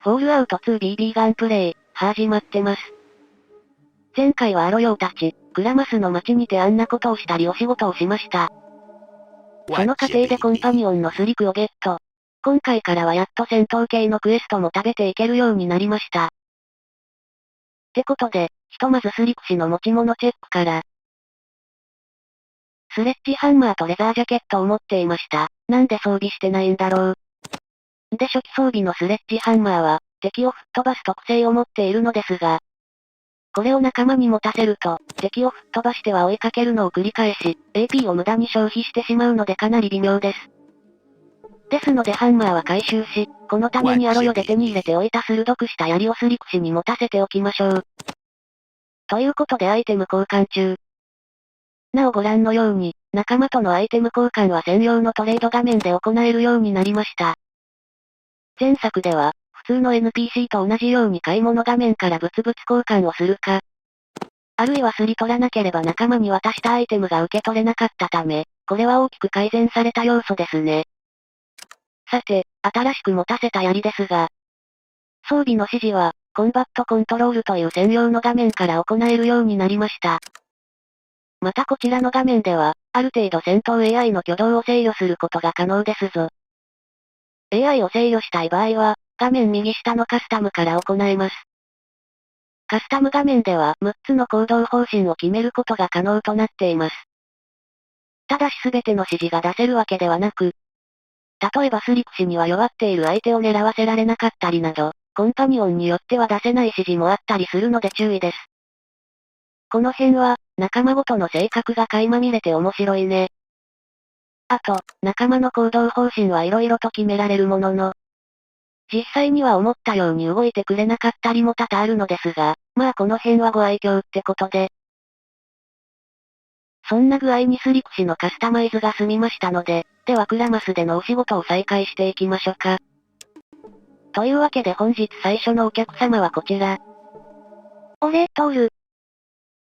フォールアウト 2BB ガンプレイ、始まってます。前回はアロヨウたち、クラマスの街にてあんなことをしたりお仕事をしました。その過程でコンパニオンのスリクをゲット。今回からはやっと戦闘系のクエストも食べていけるようになりました。ってことで、ひとまずスリク氏の持ち物チェックから。スレッジハンマーとレザージャケットを持っていました。なんで装備してないんだろう。で初期装備のスレッジハンマーは、敵を吹っ飛ばす特性を持っているのですが、これを仲間に持たせると、敵を吹っ飛ばしては追いかけるのを繰り返し、AP を無駄に消費してしまうのでかなり微妙です。ですのでハンマーは回収し、このためにアロヨで手に入れておいた鋭くした槍をスリク氏に持たせておきましょう。ということでアイテム交換中。なおご覧のように、仲間とのアイテム交換は専用のトレード画面で行えるようになりました。前作では、普通の NPC と同じように買い物画面から物々交換をするか、あるいはすり取らなければ仲間に渡したアイテムが受け取れなかったため、これは大きく改善された要素ですね。さて、新しく持たせた槍ですが、装備の指示は、コンバットコントロールという専用の画面から行えるようになりました。またこちらの画面では、ある程度戦闘 AI の挙動を制御することが可能ですぞ。AI を制御したい場合は、画面右下のカスタムから行えます。カスタム画面では6つの行動方針を決めることが可能となっています。ただし全ての指示が出せるわけではなく、例えばスリク氏には弱っている相手を狙わせられなかったりなど、コンパニオンによっては出せない指示もあったりするので注意です。この辺は、仲間ごとの性格が垣間見れて面白いね。あと、仲間の行動方針は色々と決められるものの、実際には思ったように動いてくれなかったりも多々あるのですが、まあこの辺はご愛嬌ってことで。そんな具合にスリク氏のカスタマイズが済みましたので、ではクラマスでのお仕事を再開していきましょうか。というわけで本日最初のお客様はこちら。俺、トール。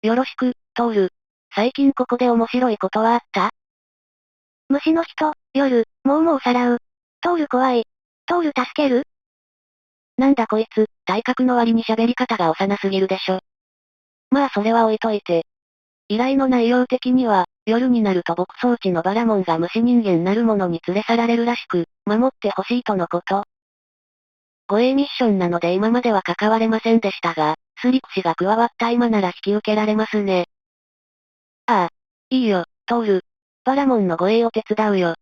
よろしく、トール。最近ここで面白いことはあった？虫の人、夜、もうさらう。トール怖い。トール助ける？なんだこいつ、体格の割に喋り方が幼すぎるでしょ。まあそれは置いといて。依頼の内容的には、夜になると牧草地のバラモンが虫人間なるものに連れ去られるらしく、守ってほしいとのこと。護衛ミッションなので今までは関われませんでしたが、スリク氏が加わった今なら引き受けられますね。ああ、いいよ、トール。バラモンの護衛を手伝うよ。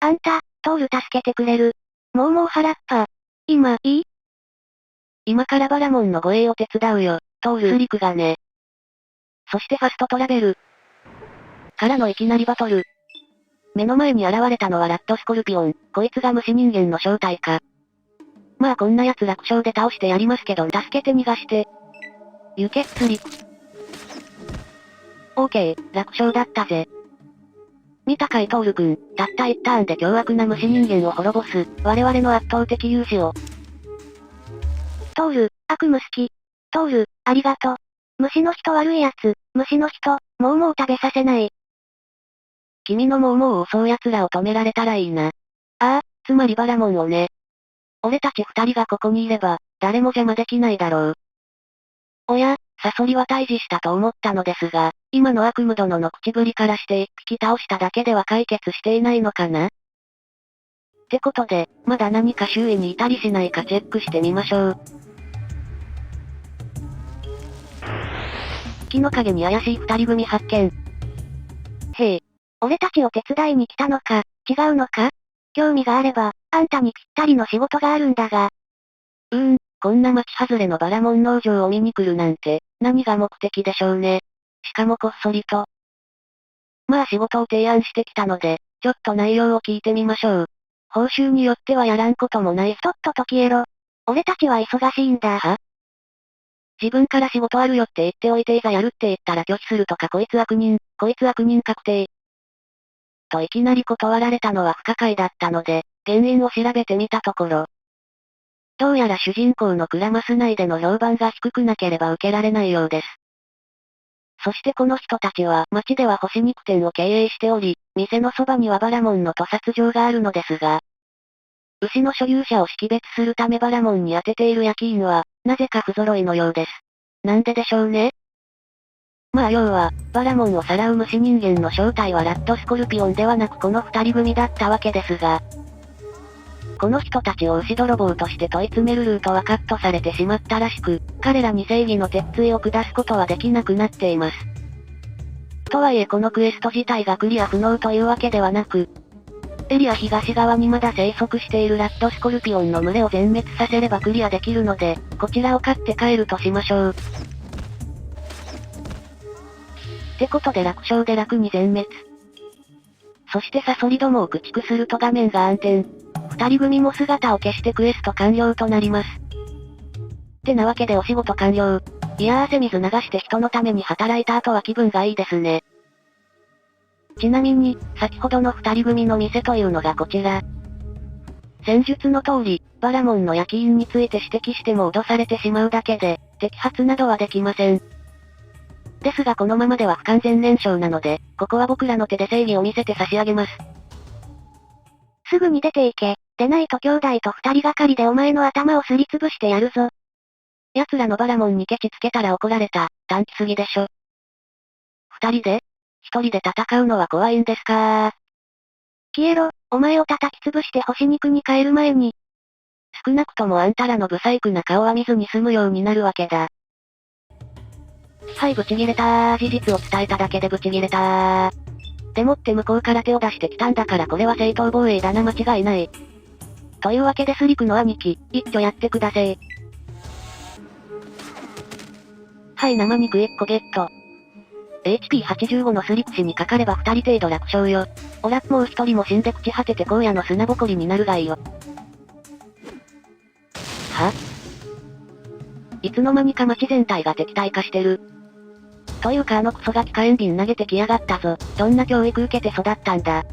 あんた、トール助けてくれる。もう腹っぱ。今、いい？今からバラモンの護衛を手伝うよ、トール。スリクがね。そしてファストトラベル。からのいきなりバトル。目の前に現れたのはラットスコルピオン。こいつが虫人間の正体か。まあこんな奴楽勝で倒してやりますけど助けて逃がして。行け、スリク。オーケー、楽勝だったぜ。見たかいトール君、たった1ターンで凶悪な虫人間を滅ぼす、我々の圧倒的勇姿を。トール、悪夢好き。トール、ありがと。虫の人悪いやつ、虫の人、もう食べさせない。君のもう襲う奴らを止められたらいいな。ああ、つまりバラモンをね。俺たち二人がここにいれば、誰も邪魔できないだろう。おや、サソリは退治したと思ったのですが、今の悪夢殿の口ぶりからして一匹倒しただけでは解決していないのかな？ってことで、まだ何か周囲にいたりしないかチェックしてみましょう。木の陰に怪しい二人組発見。へえ。俺たちを手伝いに来たのか、違うのか？興味があれば、あんたにぴったりの仕事があるんだが。こんな町外れのバラモン農場を見に来るなんて、何が目的でしょうね。しかもこっそりと。まあ仕事を提案してきたので、ちょっと内容を聞いてみましょう。報酬によってはやらんこともない。とっとと消えろ。俺たちは忙しいんだ。は？自分から仕事あるよって言っておいていざやるって言ったら拒否するとかこいつ悪人確定。といきなり断られたのは不可解だったので、原因を調べてみたところ、どうやら主人公のクラマス内での評判が低くなければ受けられないようです。そしてこの人たちは町では干し肉店を経営しており、店のそばにはバラモンの屠殺場があるのですが、牛の所有者を識別するためバラモンに当てている焼き印は、なぜか不揃いのようです。なんででしょうね。まあ要は、バラモンをさらう虫人間の正体はラットスコルピオンではなくこの二人組だったわけですが、この人たちを牛泥棒として問い詰めるルートはカットされてしまったらしく、彼らに正義の鉄槌を下すことはできなくなっています。とはいえこのクエスト自体がクリア不能というわけではなく、エリア東側にまだ生息しているラットスコルピオンの群れを全滅させればクリアできるので、こちらを買って帰るとしましょう。ってことで楽勝で楽に全滅。そしてサソリどもを駆逐すると画面が暗転。二人組も姿を消してクエスト完了となります。ってなわけでお仕事完了。いやー汗水流して人のために働いた後は気分がいいですね。ちなみに、先ほどの二人組の店というのがこちら。戦術の通り、バラモンの焼き印について指摘しても脅されてしまうだけで、摘発などはできません。ですがこのままでは不完全燃焼なので、ここは僕らの手で正義を見せて差し上げます。すぐに出て行け。でないと兄弟と二人がかりでお前の頭をすりつぶしてやるぞ。奴らのバラモンにケチつけたら怒られた。短気すぎでしょ。二人で一人で戦うのは怖いんですかー。消えろ、お前を叩き潰して干し肉に変える前に。少なくともあんたらの不細工な顔は見ずに済むようになるわけだ。はい、ブチギレたー。事実を伝えただけでブチギレたー。でもって向こうから手を出してきたんだからこれは正当防衛だな間違いない。というわけでスリクの兄貴、一挙やってくだせい。はい、生肉1個ゲット。HP85 のスリク氏にかかれば2人程度楽勝よ。おら、もう1人も死んで朽ち果てて荒野の砂ぼこりになるがいいよ。はいつの間にか街全体が敵対化してる。というかあのクソガキ火炎瓶投げてきやがったぞ。どんな教育受けて育ったんだ。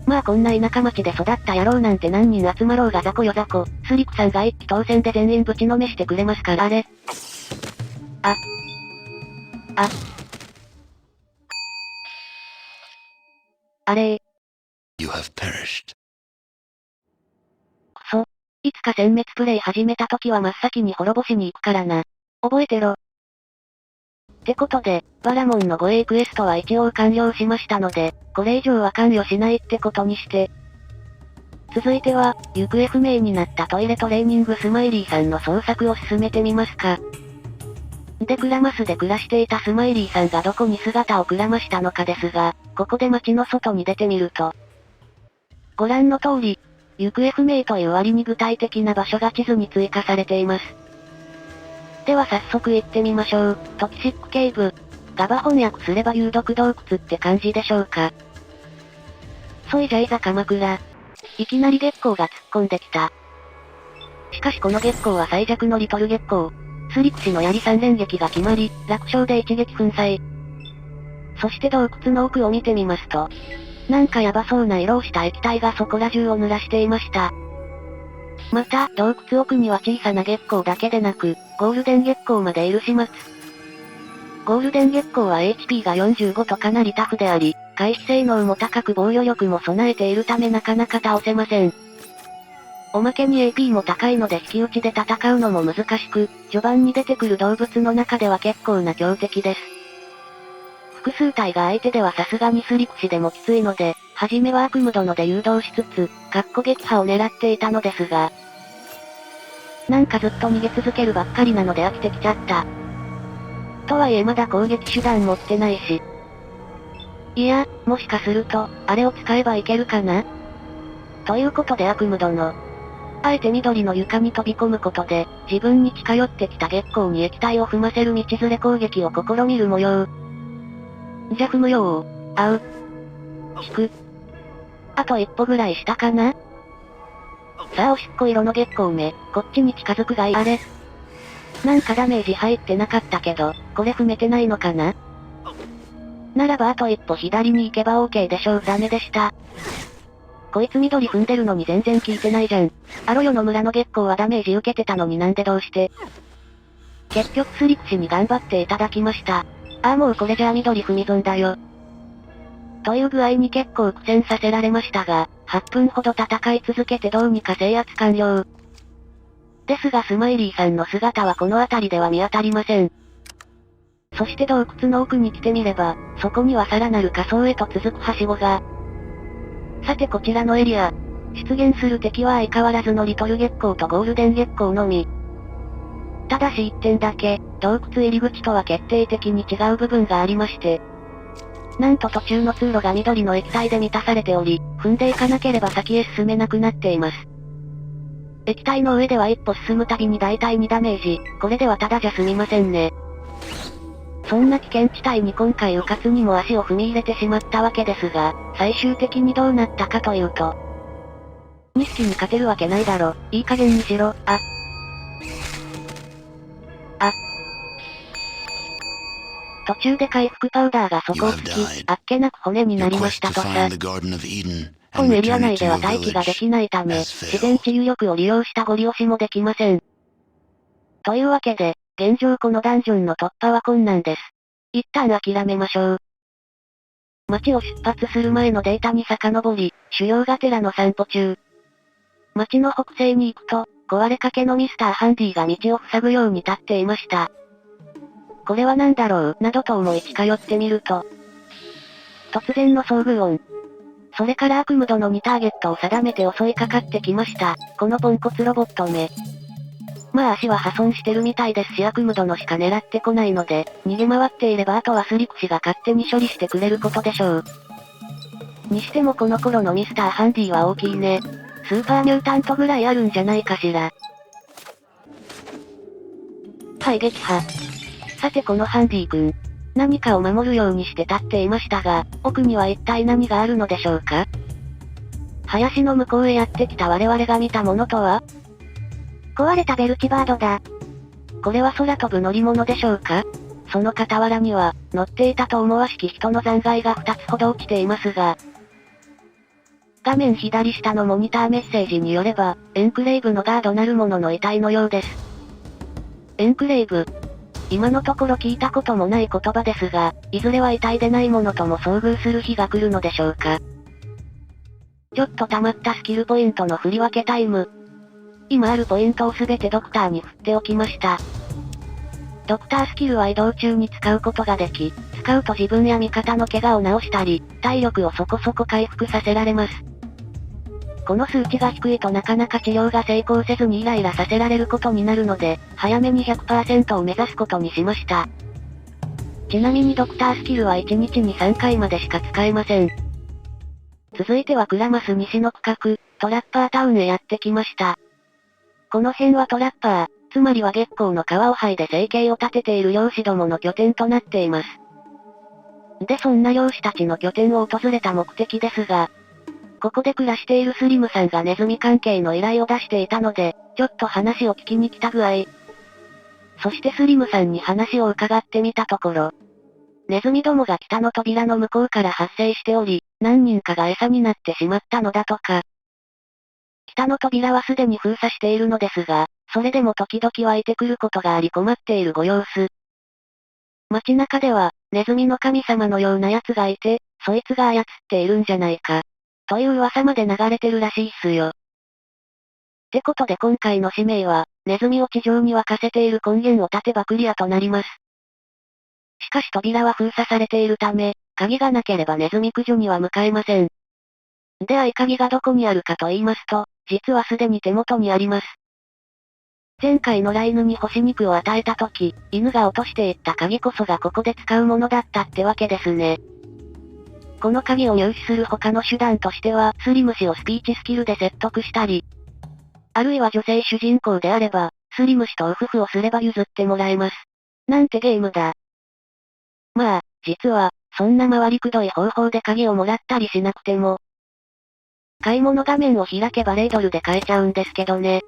まあこんな田舎町で育った野郎なんて何人集まろうが雑魚よ雑魚。スリクさんが一気当選で全員ぶちのめしてくれますからあれ。あれYou have perished. くそ。いつか殲滅プレイ始めた時は真っ先に滅ぼしに行くからな。覚えてろ。ってことで、バラモンの護衛クエストは一応完了しましたので、これ以上は関与しないってことにして。続いては、行方不明になったトイレトレーニングスマイリーさんの捜索を進めてみますか。でクラマスで暮らしていたスマイリーさんがどこに姿をくらましたのかですが、ここで街の外に出てみると、ご覧の通り、行方不明という割に具体的な場所が地図に追加されています。では早速行ってみましょう。トキシックケイブ。ガバ翻訳すれば有毒洞窟って感じでしょうか。そいじゃいざ鎌倉。いきなり月光が突っ込んできた。しかしこの月光は最弱のリトル月光。スリク氏の槍三連撃が決まり、楽勝で一撃粉砕。そして洞窟の奥を見てみますと、なんかヤバそうな色をした液体がそこら中を濡らしていました。また、洞窟奥には小さな月光だけでなく、ゴールデン月光までいる始末。ゴールデン月光は HP が45とかなりタフであり、回避性能も高く防御力も備えているためなかなか倒せません。おまけに AP も高いので引き打ちで戦うのも難しく、序盤に出てくる動物の中では結構な強敵です。複数体が相手ではさすがにスリク氏でもきついので、初めは悪夢殿で誘導しつつ、撃破を狙っていたのですが、なんかずっと逃げ続けるばっかりなので飽きてきちゃった。とはいえまだ攻撃手段持ってないし。いや、もしかすると、あれを使えばいけるかな？ということで悪夢殿。あえて緑の床に飛び込むことで、自分に近寄ってきた月光に液体を踏ませる道連れ攻撃を試みる模様。じゃ踏むよー。あう。引く。あと一歩ぐらい下かな？さあおしっこ色の月光め、こっちに近づくがいい。あれ？なんかダメージ入ってなかったけど、これ踏めてないのかな？ならばあと一歩左に行けば OK でしょう。ダメでした。こいつ緑踏んでるのに全然効いてないじゃん。アロヨの村の月光はダメージ受けてたのになんでどうして。結局スリク氏に頑張っていただきました。ああもうこれじゃあ緑踏み損だよ。という具合に結構苦戦させられましたが、8分ほど戦い続けてどうにか制圧完了。ですがスマイリーさんの姿はこの辺りでは見当たりません。そして洞窟の奥に来てみれば、そこにはさらなる下層へと続くはしごが。さてこちらのエリア、出現する敵は相変わらずのリトル月光とゴールデン月光のみ。ただし1点だけ、洞窟入り口とは決定的に違う部分がありまして、なんと途中の通路が緑の液体で満たされており、踏んでいかなければ先へ進めなくなっています。液体の上では一歩進むたびに大体2ダメージ、これではただじゃ済みませんね。そんな危険地帯に今回迂闊にも足を踏み入れてしまったわけですが、最終的にどうなったかというと、2匹に勝てるわけないだろ、いい加減にしろ、途中で回復パウダーが底をつき、あっけなく骨にな Your りま quest した to とさ。 find the Garden of Eden 本 and エリア return 内 it で to は your 待機がで village きないため、 has 自然 failed. 治癒力を利用したゴリ押しもできません。というわけで、現状このダンジョンの突破は困難です。一旦諦めましょう。街を出発する前のデータに遡り、主要がてらの散歩中。街の北西に行くと、壊れかけのミスターハンディが道を塞ぐように立っていました。これは何だろう、などと思い近寄ってみると、突然の遭遇音。それから悪夢度の2ターゲットを定めて襲いかかってきました。このポンコツロボットめ。まあ足は破損してるみたいですし悪夢度のしか狙ってこないので、逃げ回っていればあとはスリクシが勝手に処理してくれることでしょう。にしてもこの頃のミスターハンディは大きいね。スーパーミュータントぐらいあるんじゃないかしら。はい撃破。さてこのハンディ君。何かを守るようにして立っていましたが、奥には一体何があるのでしょうか？林の向こうへやってきた我々が見たものとは？壊れたベルチバードだ。これは空飛ぶ乗り物でしょうか？その傍らには、乗っていたと思わしき人の残骸が2つほど落ちていますが、画面左下のモニターメッセージによれば、エンクレイブのガードなるものの遺体のようです。エンクレイブ。今のところ聞いたこともない言葉ですが、いずれは遺体でないものとも遭遇する日が来るのでしょうか。ちょっと溜まったスキルポイントの振り分けタイム。今あるポイントをすべてドクターに振っておきました。ドクタースキルは移動中に使うことができ、使うと自分や味方の怪我を治したり、体力をそこそこ回復させられます。この数値が低いとなかなか治療が成功せずにイライラさせられることになるので、早めに 100% を目指すことにしました。ちなみにドクタースキルは1日に3回までしか使えません。続いてはクラマス西の区画、トラッパータウンへやってきました。この辺はトラッパー、つまりは月光の皮を剥いで生計を立てている漁師どもの拠点となっています。でそんな漁師たちの拠点を訪れた目的ですが、ここで暮らしているスリムさんがネズミ関係の依頼を出していたので、ちょっと話を聞きに来た具合。そしてスリムさんに話を伺ってみたところ、ネズミどもが北の扉の向こうから発生しており、何人かが餌になってしまったのだとか。北の扉はすでに封鎖しているのですが、それでも時々湧いてくることがあり困っているご様子。街中では、ネズミの神様のような奴がいて、そいつが操っているんじゃないか。という噂まで流れてるらしいっすよ。ってことで今回の使命は、ネズミを地上に沸かせている根源を立てばクリアとなります。しかし扉は封鎖されているため、鍵がなければネズミ駆除には向かえません。で合鍵がどこにあるかと言いますと、実はすでに手元にあります。前回野良犬に干し肉を与えた時、犬が落としていった鍵こそがここで使うものだったってわけですね。この鍵を入手する他の手段としては、スリム氏をスピーチスキルで説得したり、あるいは女性主人公であれば、スリム氏とウフフをすれば譲ってもらえます。なんてゲームだ。まあ、実は、そんな回りくどい方法で鍵をもらったりしなくても、買い物画面を開けば0ドルで買えちゃうんですけどね。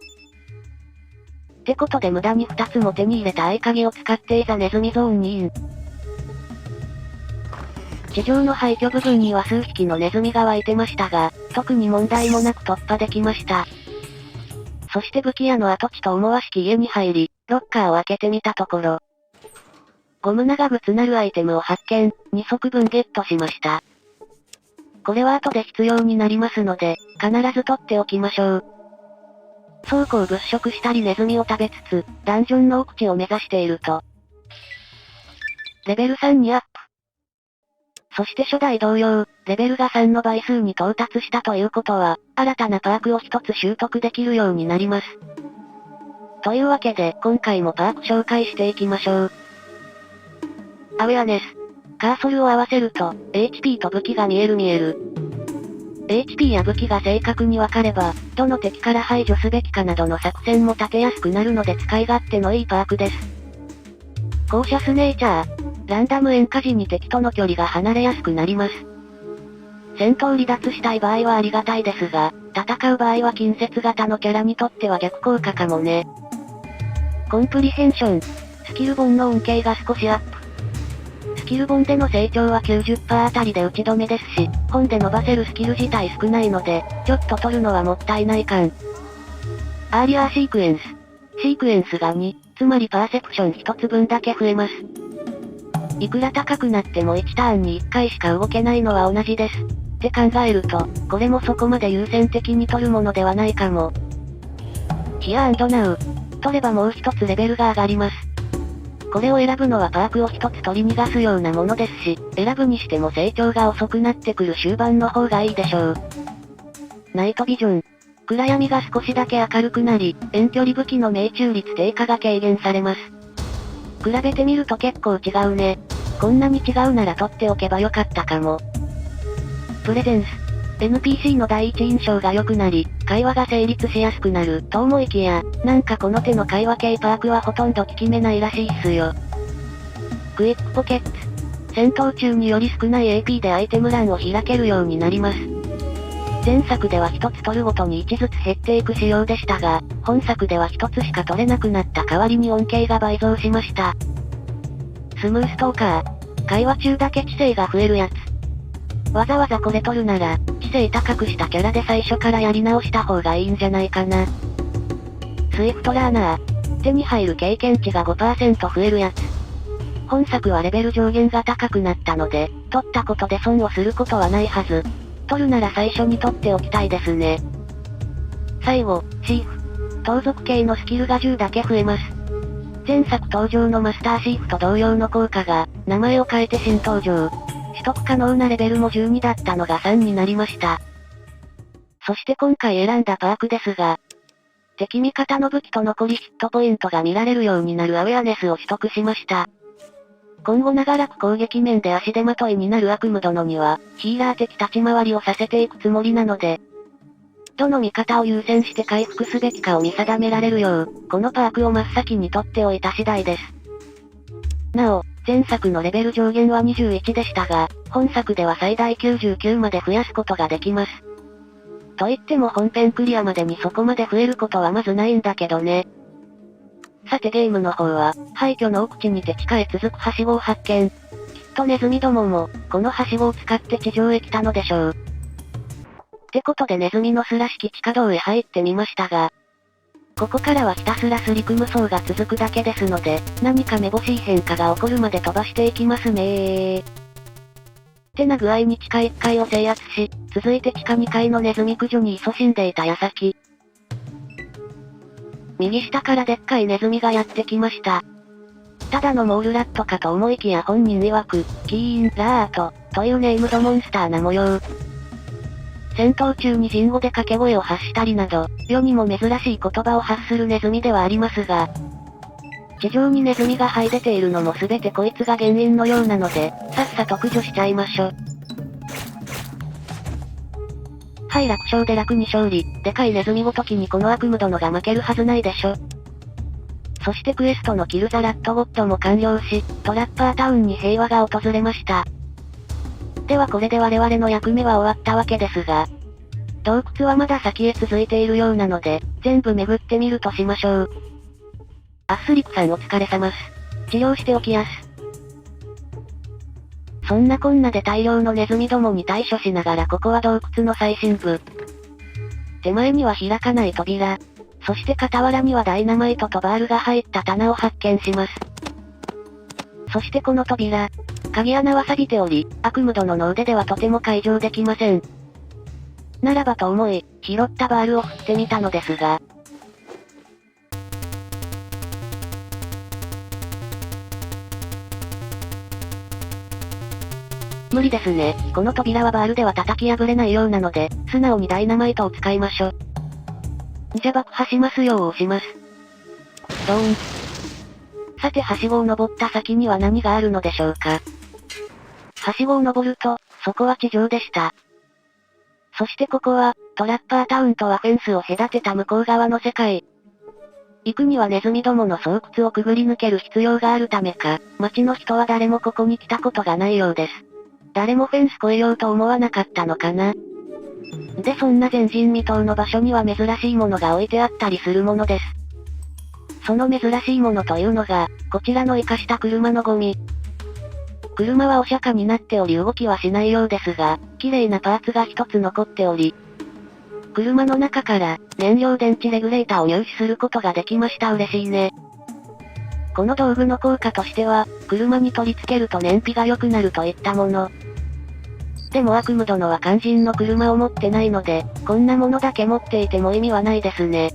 ってことで無駄に2つも手に入れた合鍵を使っていざネズミゾーンにイン。地上の廃墟部分には数匹のネズミが湧いてましたが、特に問題もなく突破できました。そして武器屋の跡地と思わしき家に入り、ロッカーを開けてみたところ、ゴム長靴なるアイテムを発見、2足分ゲットしました。これは後で必要になりますので、必ず取っておきましょう。倉庫を物色したりネズミを食べつつ、ダンジョンの奥地を目指していると、レベル3にアップ。そして初代同様、レベルが3の倍数に到達したということは、新たなパークを一つ習得できるようになります。というわけで、今回もパーク紹介していきましょう。アウェアネス。カーソルを合わせると、HP と武器が見える。HP や武器が正確にわかれば、どの敵から排除すべきかなどの作戦も立てやすくなるので使い勝手のいいパークです。コーシャスネイチャー。ランダム演歌時に敵との距離が離れやすくなります。戦闘離脱したい場合はありがたいですが、戦う場合は近接型のキャラにとっては逆効果かもね。コンプリヘンション。スキル本の恩恵が少しアップ。スキル本での成長は 90% あたりで打ち止めですし、本で伸ばせるスキル自体少ないので、ちょっと取るのはもったいない感。アーリアーシークエンス。シークエンスが2、つまりパーセプション1つ分だけ増えます。いくら高くなっても1ターンに1回しか動けないのは同じです。って考えると、これもそこまで優先的に取るものではないかも。ヒア&ナウ。取ればもう一つレベルが上がります。これを選ぶのはパークを一つ取り逃がすようなものですし、選ぶにしても成長が遅くなってくる終盤の方がいいでしょう。ナイトビジョン。暗闇が少しだけ明るくなり、遠距離武器の命中率低下が軽減されます。比べてみると結構違うね。こんなに違うなら取っておけばよかったかも。プレゼンス。NPC の第一印象が良くなり、会話が成立しやすくなると思いきや、なんかこの手の会話系パークはほとんど効き目ないらしいっすよ。クイックポケット。戦闘中により少ない AP でアイテム欄を開けるようになります。前作では一つ取るごとに1ずつ減っていく仕様でしたが、本作では一つしか取れなくなった代わりに恩恵が倍増しました。スムーストーカー。会話中だけ知性が増えるやつ。わざわざこれ取るなら、知性高くしたキャラで最初からやり直した方がいいんじゃないかな。スイフトラーナー。手に入る経験値が 5% 増えるやつ。本作はレベル上限が高くなったので、取ったことで損をすることはないはず。取るなら最初に取っておきたいですね。最後、シーフ。盗賊系のスキルが10だけ増えます。前作登場のマスターシーフと同様の効果が、名前を変えて新登場。取得可能なレベルも12だったのが3になりました。そして今回選んだパークですが、敵味方の武器と残りヒットポイントが見られるようになるアウェアネスを取得しました。今後長らく攻撃面で足手まといになる悪夢殿には、ヒーラー的立ち回りをさせていくつもりなので、どの味方を優先して回復すべきかを見定められるよう、このパークを真っ先に取っておいた次第です。なお、前作のレベル上限は21でしたが、本作では最大99まで増やすことができます。と言っても本編クリアまでにそこまで増えることはまずないんだけどね。さてゲームの方は、廃墟の奥地にて地下へ続くはしごを発見。きっとネズミどもも、このはしごを使って地上へ来たのでしょう。ってことでネズミの巣らしき地下道へ入ってみましたが、ここからはひたすらすり組む層が続くだけですので、何かめぼしい変化が起こるまで飛ばしていきますねってな具合に地下1階を制圧し、続いて地下2階のネズミ駆除に勤しんでいた矢先。右下からでっかいネズミがやってきました。ただのモールラットかと思いきや本人曰く、キーンラートというネームドモンスターな模様。戦闘中に人語で掛け声を発したりなど、世にも珍しい言葉を発するネズミではありますが、地上にネズミが這い出ているのも全てこいつが原因のようなので、さっさと駆除しちゃいましょ。はい、楽勝で楽に勝利。でかいネズミごときにこの悪夢殿が負けるはずないでしょ。そしてクエストのキルザラットゴッドも完了し、トラッパータウンに平和が訪れました。ではこれで我々の役目は終わったわけですが、洞窟はまだ先へ続いているようなので、全部巡ってみるとしましょう。アッスリクさんお疲れ様っす。治療しておきやす。そんなこんなで大量のネズミどもに対処しながらここは洞窟の最深部。手前には開かない扉。そして傍らにはダイナマイトとバールが入った棚を発見します。そしてこの扉。鍵穴は錆びており、悪夢殿の腕ではとても解錠できません。ならばと思い、拾ったバールを振ってみたのですが、無理ですね。この扉はバールでは叩き破れないようなので、素直にダイナマイトを使いましょ。じゃ爆破しますよを押します。ドーン。さてはしごを登った先には何があるのでしょうか。はしごを登ると、そこは地上でした。そしてここは、トラッパータウンとはフェンスを隔てた向こう側の世界。行くにはネズミどもの巣窟をくぐり抜ける必要があるためか、町の人は誰もここに来たことがないようです。誰もフェンス越えようと思わなかったのかな。でそんな前人未到の場所には珍しいものが置いてあったりするものです。その珍しいものというのが、こちらの生かした車のゴミ。車はお釈迦になっており動きはしないようですが、綺麗なパーツが一つ残っており、車の中から燃料電池レギュレーターを入手することができました。嬉しいね。この道具の効果としては、車に取り付けると燃費が良くなるといったもの。でも悪夢殿は肝心の車を持ってないので、こんなものだけ持っていても意味はないですね。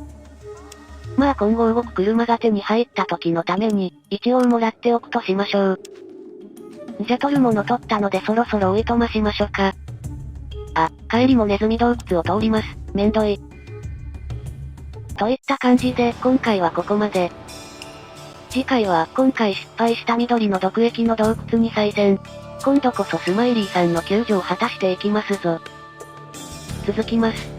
まあ今後動く車が手に入った時のために、一応もらっておくとしましょう。じゃ取るもの取ったのでそろそろおいとましましょか。あ、帰りもネズミ洞窟を通ります。めんどい。といった感じで今回はここまで。次回は今回失敗した緑の毒液の洞窟に再戦。今度こそスマイリーさんの救助を果たしていきますぞ。続きます。